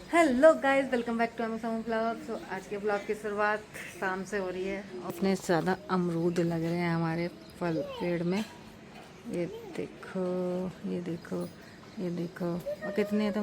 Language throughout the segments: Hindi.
Hello guys, welcome back to Amazon blog. So आज के ब्लॉग की शुरुआत शाम से हो रही है। इतने ज़्यादा अमरूद लग रहे हैं हमारे फल पेड़ में। ये देखो, ये देखो, ये देखो, और कितने तो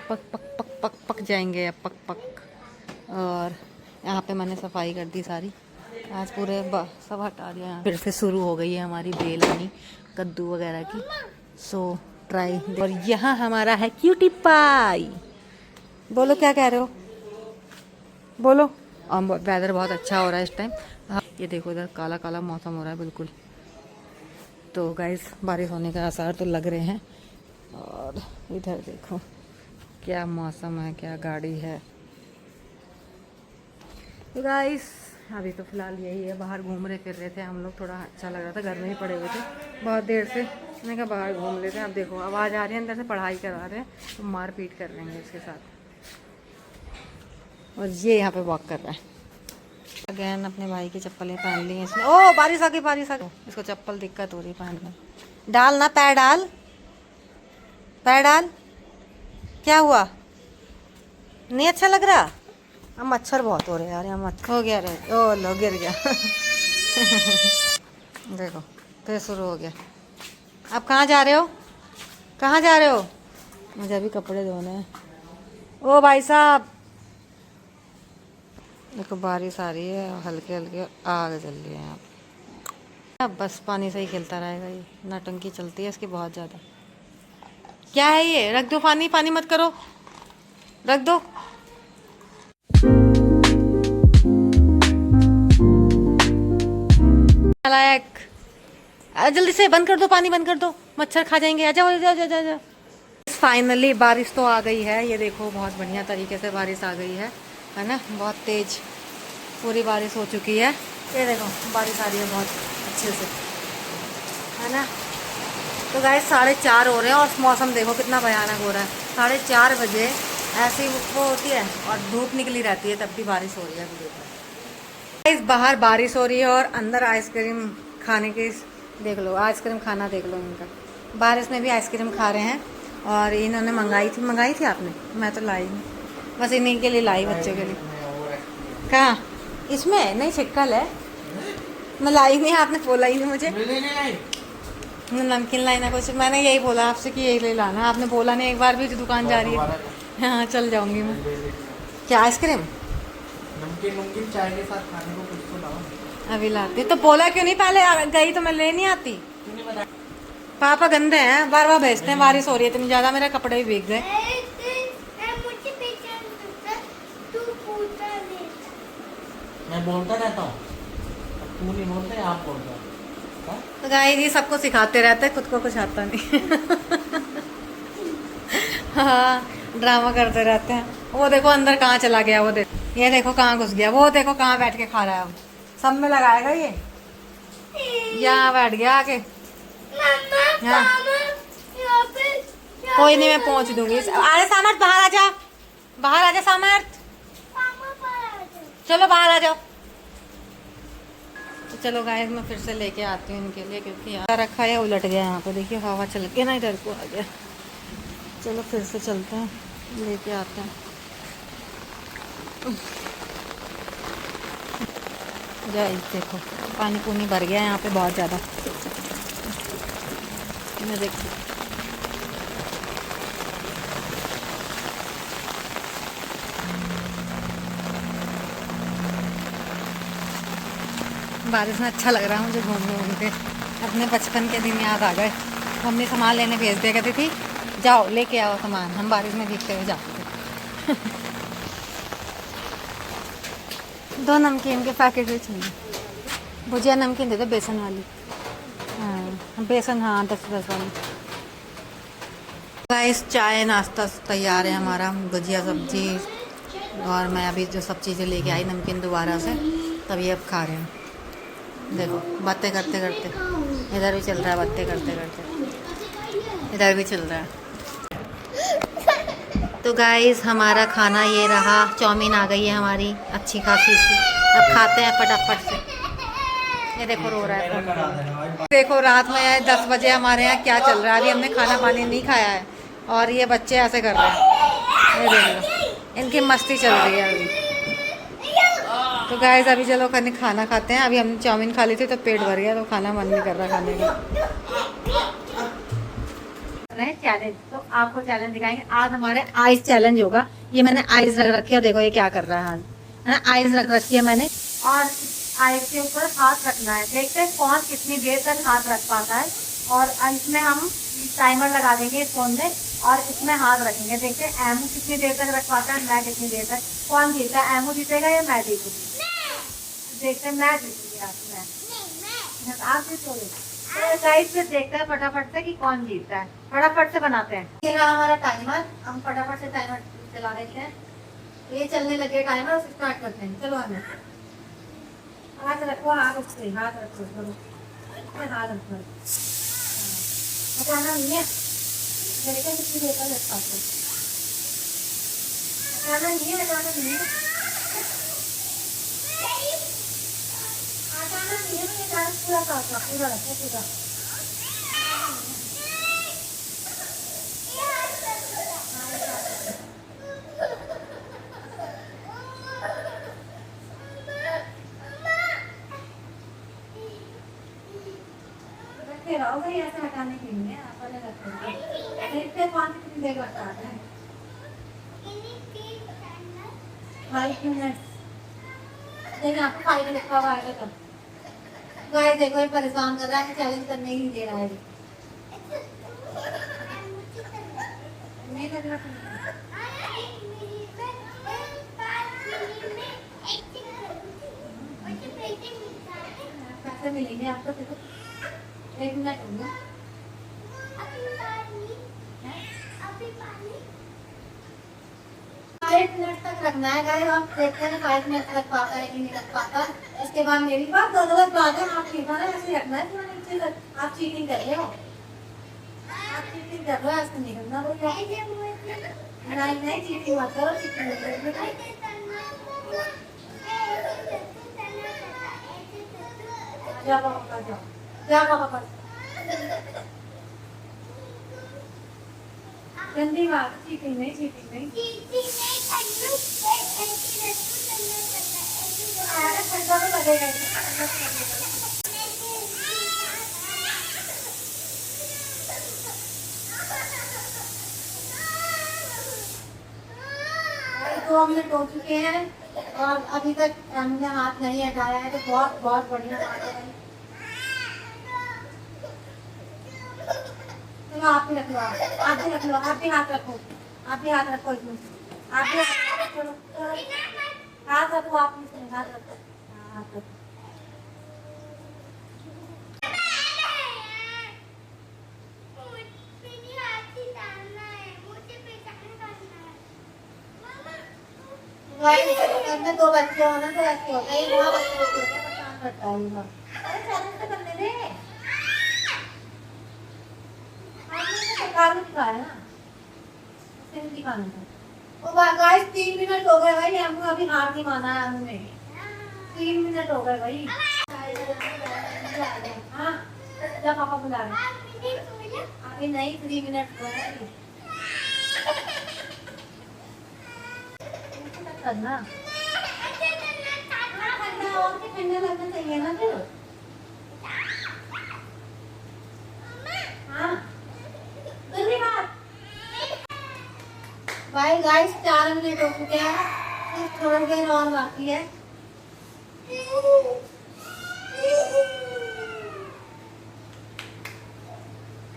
पक पक पक पक पक जाएंगे अब, पक पक। और यहाँ पे मैंने सफाई कर दी सारी, आज पूरे सब हटा दिया। यहाँ फिर से शुरू हो गई है हमारी बेल आनी कद्दू वगैरह की। So try. और यहाँ हमारा है क्यूटी पाई। बोलो, क्या कह रहे हो, बोलो। वेदर बहुत अच्छा हो रहा है इस टाइम। ये देखो, इधर काला काला मौसम हो रहा है बिल्कुल। तो गाइस, बारिश होने का आसार तो लग रहे हैं। और इधर देखो क्या मौसम है, क्या गाड़ी है। तो गाइस, अभी तो फिलहाल यही है, बाहर घूम रहे फिर रहे थे हम लोग। थोड़ा अच्छा लग रहा था, घर में ही पड़े हुए थे बहुत देर से। मैंने कहा बाहर घूम लेते हैं। अब देखो आवाज़ आ रही है अंदर से, पढ़ाई करवा रहे हैं तो मारपीट कर लेंगे इसके साथ। और ये यहाँ पे वॉक कर रहा है। अगेन अपने भाई की चप्पलें पहन ली हैं इसने। ओ बारिश आ गई, बारिश आ गई। इसको चप्पल दिक्कत हो रही पहनने। डाल ना, पैर डाल, पैर डाल। क्या हुआ, नहीं अच्छा लग रहा? अब मच्छर बहुत हो रहे हैं यार, यहाँ मच्छर हो गया रे। ओ लो, गिर गया। देखो फिर शुरू हो गया। अब कहाँ जा रहे हो, कहाँ जा रहे हो? मुझे अभी कपड़े धोने हैं। ओ भाई साहब, देखो बारिश आ रही है, हल्के हल्के आग जल रही है यहाँ पे। अब बस पानी से ही खेलता रहेगा ये, नौटंकी चलती है इसकी बहुत ज़्यादा। क्या है ये? रख दो पानी, पानी मत करो, रख दो। नालायक, जल्दी से बंद कर दो, पानी बंद कर दो, मच्छर खा जाएंगे। आ जाओ, आ जाओ, आ जाओ, आ जाओ। फाइनली बारिश तो आ गई है। ये देखो बहुत बढ़िया तरीके से बारिश आ गई है ना, बहुत तेज पूरी बारिश हो चुकी है। ये देखो बारिश आ रही है बहुत अच्छे से, है ना। तो गाइस 4:30 हो रहे हैं और मौसम देखो कितना भयानक हो रहा है। 4:30 बजे ऐसी वो होती है और धूप निकली रहती है, तब भी बारिश हो रही है। गाइस बाहर बारिश हो रही है और अंदर आइसक्रीम खाने की, देख लो आइसक्रीम खाना, देख लो इनका। बारिश में भी आइसक्रीम खा रहे हैं। और इन्होंने मंगाई थी आपने? मैं तो लाई नहीं, बस इन्हीं के लिए लाई, बच्चों के लिए। कहाँ? इसमें नहीं, छिक्कल है। मैं लाई नहीं, आपने बोला ही नहीं मुझे। नमकीन लाई ना कुछ, मैंने यही बोला आपसे कि यही ले लाना, आपने बोला नहीं एक बार भी। दुकान जा रही है। हाँ चल जाऊंगी मैं। क्या आइसक्रीम? नमकीन चाय के साथ खाने को कुछ तो लाओ। अभी लाती तो बोला क्यों नहीं, पहले गई तो मैं ले नहीं आती। पापा गंदे हैं, बार बार भेजते हैं। बारिश हो रही है इतनी ज्यादा, मेरे कपड़े भी भीग गए। मैं बोलता रहता हूँ, तू नहीं बोलते, आप बोलते हो। तो गाइस ये सबको सिखाते रहते हैं, खुद को कुछ आता नहीं। हाँ, ड्रामा करते रहते हैं। वो देखो अंदर कहाँ चला गया, वो देखो, ये देखो कहाँ घुस गया, वो देखो कहाँ बैठ के खा रहा है। अब सब में लगाएगा ये, यहाँ बैठ गया आके। हाँ कोई नहीं, मैं पहुंच दूंगी। अरे सामर्थ बाहर आ जा, बाहर आ जा सामर्थ, चलो बाहर आ जाओ। तो चलो गाइस, मैं फिर से लेके आती हूँ इनके लिए, क्योंकि यहाँ रखा है उलट गया। यहाँ पे देखिए हवा चल के ना इधर को आ गया। चलो फिर से चलते हैं, लेके आते हैं। गाइस देखो पानी पूनी भर गया है यहाँ पे बहुत ज़्यादा। मैं देखती, बारिश में अच्छा लग रहा है मुझे घूम घूम के। अपने बचपन के दिन याद आ गए। मम्मी सामान लेने भेज दिया करती थी, जाओ लेके आओ सामान, हम बारिश में भीगते हुए जाते थे। 2 नमकीन के पैकेट भी चाहिए। भुजिया नमकीन दे दो, बेसन वाली। हाँ बेसन, हाँ 10-10 वाली। गाइस चाय नाश्ता तैयार है हमारा, भुजिया सब्जी। और मैं अभी जो सब चीज़ें लेके आई नमकीन दोबारा से, तभी अब खा रहे हैं। देखो बातें करते करते, इधर भी चल रहा है, बातें करते करते इधर भी चल रहा है। तो गाइस हमारा खाना ये रहा, चाउमीन आ गई है हमारी अच्छी खासी सी। अब खाते हैं फटाफट से। ये देखो रो रहा है। देखो रात में 10 बजे हमारे यहाँ क्या चल रहा है। अभी हमने खाना पानी नहीं खाया है और ये बच्चे ऐसे कर रहे हैं। ये देख लो। इनकी मस्ती चल रही है अभी। तो गाइस अभी चलो खाना खाते हैं। अभी हमने चाउमीन खा ली थी तो पेट भर गया, तो खाना मन नहीं कर रहा खाने का। चैलेंज, तो आपको चैलेंज दिखाएंगे आज। हमारे आइस चैलेंज होगा। ये मैंने आइस रख रखी है, देखो ये क्या कर रहा है। है ना, आइस रख रखी है मैंने, और आइस के ऊपर हाथ रखना है। देखते हैं कौन कितनी देर तक हाथ रख पाता है। और इसमें हम टाइमर लगा देंगे इस फोन में, और इसमें हाथ रखेंगे। देखते हैं एमू कितनी देर तक रख पाता है, मैं कितनी देर तक। कौन जीता है, एमू जीतेगा या मैं जीतूंगी? देखते हैं, मैं जीतूंगी आप जीतोगे। तो गाइस फिर देखते हैं फटाफट से कि कौन जीतता है। फटाफट से बनाते हैं। ये रहा हमारा टाइमर, हम फटाफट से टाइमर चला देते हैं। ये चलने लगे टाइमर, स्टार्ट करते हैं। चलो हमें हाथ रखो, हाथ रखो, हाथ रखो, चलो हाथ रखो। हटाना नहीं है, देखते कितनी देर तक रख पाते हैं। हटाना नहीं है, हटाना नहीं है, हटाना नहीं है। ये डांस पूरा काटना, पूरा रखो, पूरा। ऐसे हटाने के लिए देखते हैं कौन कितनी देर बताता है। 5 मिनट देखिए, आपको 5 मिनट का आएगा तब। गाइस देखो ये परेशान कर रहा है, चैलेंज करने ही नहीं दे रहा है। नहीं लग रहा पैसे मिलेंगे आपको। देखो 1 मिनट हो गया। 5 मिनट तक रखना है गाइस। हम देखते हैं 5 मिनट तक पाता है कि नहीं रख पाता। इसके बाद मेरी बात, दोनों बात बात है। आप ठीक है ना, ऐसे रखना है। आप चीटिंग कर रहे हो, आप चीटिंग कर रहे हो। ऐसे नहीं करना। नहीं नहीं, चीटिंग मत करो, चीटिंग मत करो। जा पापा जाओ, जा पापा। गंदी बात, चीटिंग नहीं, चीटिंग नहीं। ठंडा तो लगेगा ही। दो मिनट हो चुके हैं और अभी तक हमने हाथ नहीं हटाया है, तो बहुत बहुत बढ़िया बात है। चलो आप भी रख लो, आप भी रख लो, आप भी हाथ रखो, आप भी हाथ रखो इसमें, आप भी चलो हाथ रखो, आप इसमें हाथ रखो, हाथ रखो। में 2 बच्चे होना तो ऐसे होता है, वहाँ बच्चे होते हैं, परेशान करता है वहाँ। अरे चैलेंज तो करने दे, आपने तो सरकार में दिखाया ना, उससे नहीं दिखाना था। ओ गाइस 3 मिनट हो गए भाई, हमको अभी हार नहीं माना है हमने। 3 मिनट हो गए भाई। हाँ जब पापा बुला रहे अभी नहीं, 3 मिनट हुए हैं करना। और भी ठंडा लगना चाहिए ना फिर। हाँ भाई गाइस 4 मिनट हो चुके हैं, थोड़ी देर और बाकी है।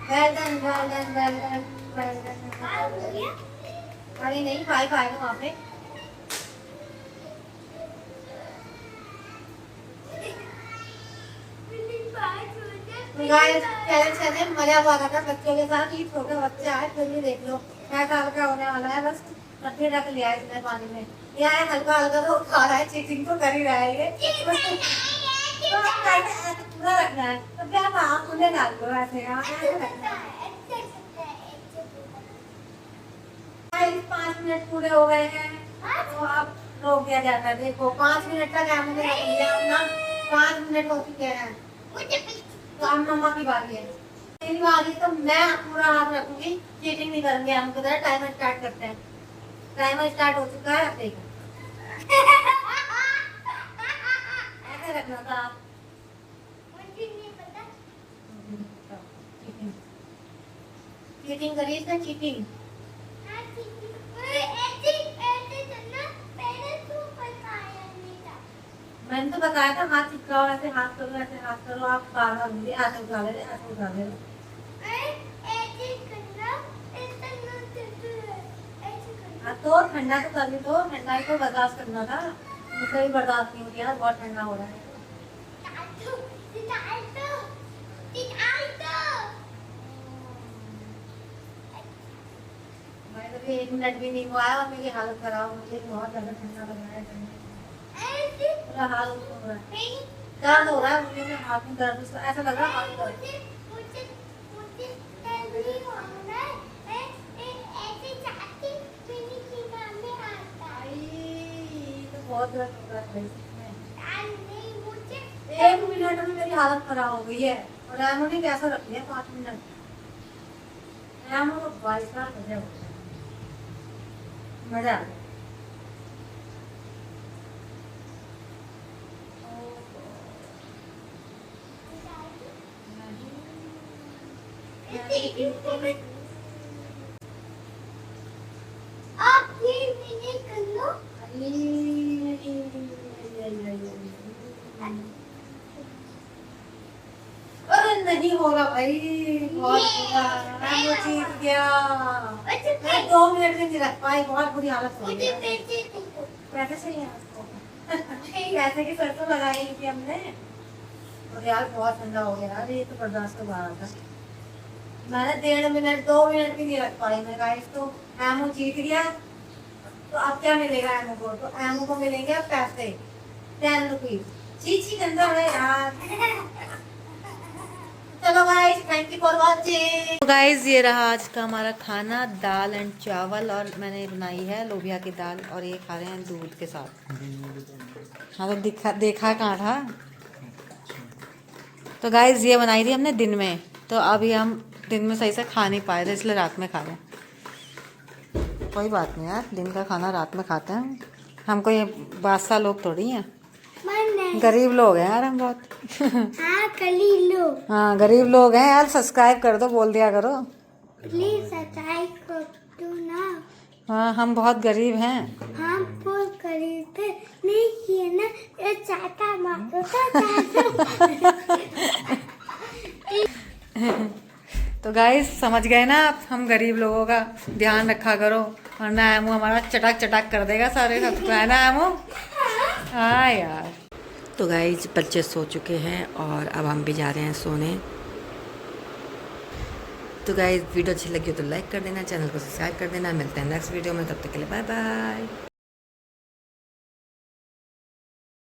Well done, well done, well done, well done. अरे नहीं 5 आएगा वहाँ पे। गाइस चैलेंज करने में मजा आ रहा था बच्चों के साथ। ये छोटे बच्चे आए, फिर भी देख लो 6 साल का होने वाला है, बस रखे रख लिया है इसने पानी में। यह है हल्का हल्का तो खा रहा है, चीटिंग तो कर ही रहा है ये। तो पूरा रखना है, तो क्या आप खुले डाल दो ऐसे, ऐसे रखना है। 5 मिनट पूरे हो गए हैं, तो अब रोक दिया जाता है। देखो 5 मिनट तक हमने रख लिया अपना, 5 मिनट हो चुके हैं। तो अब मम्मा की बारी है, मेरी बारी, तो मैं पूरा हाथ रखूंगी, चीटिंग नहीं करूंगी। हम किधर टाइमर स्टार्ट करते हैं। टाइमर स्टार्ट हो चुका है, देखो ऐसे रखना था। मुझे नहीं पता। चीटिंग करी इसने, चीटिंग। हाँ ठीक है। ओए, ऐसे ऐसे चलना, पहले तू बताया नहीं था। मैंने तो बताया था हाथ चिपकाओ, ऐसे हाथ करो, ऐसे हाथ करो, आप बार बार मुझे ऐसे उठा ले रहे, ऐसे उठा ले रहे। ऐसे करना, ऐसे ना ऐसे करना। हाँ तो ठंडा तो कर ली, तो ठंडा ही तो बर्दाश्त करना था, मुझसे भी बर्दाश्त नहीं होती यार, बहुत ठंडा हो रहा है। तातू, तातू, तातू। मैं तो भी 1 मिनट भी नहीं हुआ है और मेरी हालत खराब हो गई, बहुत ज्यादा ठंडा लग रहा है, ऐसे पूरा हाल हो रहा है, नहीं। दर्द हो रहा है मुझे, मेरे हाथ में दर्द, ऐसा लग रहा है हाथ में दर्द। मुझे नहीं होना है। ऐसे चाहती मेरी सीना में आता है। आई, तो बहुत दर्द हो रहा है भाई इसमें। नहीं मुझे 1 मिनट में मेरी हालत खराब हो गई है, और एमो ने कैसा रख लिया 5 मिनट। एमो तो भाई साहब मजा हो गया, मजा आ गया। आप ये मैंने कर लो। अरे नहीं होगा भाई, बहुत बुरा, एमो जीत गया। मैं 2 मिनट भी नहीं रख पाई, बहुत बुरी हालत हो मुझे गई। पैसे दो। पैसे चाहिए आपको? पैसे की शर्त तो लगाई नहीं थी हमने। और यार बहुत ठंडा हो गया यार, ये तो बर्दाश्त के बाहर था। मैंने 1.5 मिनट 2 मिनट भी नहीं रख पाई। मैं गाइस तो एमो जीत गया, तो अब क्या मिलेगा एमो को? तो एमो को मिलेंगे अब पैसे 10 रुपीज। चीची गंदा है यार। चलो guys, thank you for watching. तो गाइस ये रहा आज का हमारा खाना, दाल एंड चावल, और मैंने बनाई है लोबिया की दाल, और ये खा रहे हैं दूध के साथ। हाँ तो देखा कहाँ था। तो गाइस ये बनाई थी हमने दिन में, तो अभी हम दिन में सही से खा नहीं पाए थे, इसलिए रात में खा रहे हैं। कोई बात नहीं यार, दिन का खाना रात में खाते हैं, हमको ये बादशाह लोग थोड़ी हैं, गरीब लोग हैं यार हम बहुत। हाँ कली लो। हाँ गरीब लोग हैं यार, सब्सक्राइब कर दो, बोल दिया करो प्लीज सब्सक्राइब कर दो ना। हाँ हम बहुत गरीब हैं। हम फोन करीब थे नहीं किए ना, ये चाटा मारो तो तो गाइस समझ गए ना आप, हम गरीब लोगों का ध्यान रखा करो, वरना एमो हमारा चटाक चटाक कर देगा सारे सबको, है ना एमो? हाँ यार। तो गाइस बच्चे सो चुके हैं और अब हम भी जा रहे हैं सोने। तो गाइस वीडियो अच्छी लगी हो तो लाइक कर देना, चैनल को सब्सक्राइब कर देना। मिलते हैं नेक्स्ट वीडियो में, तब तक के लिए बाय बाय।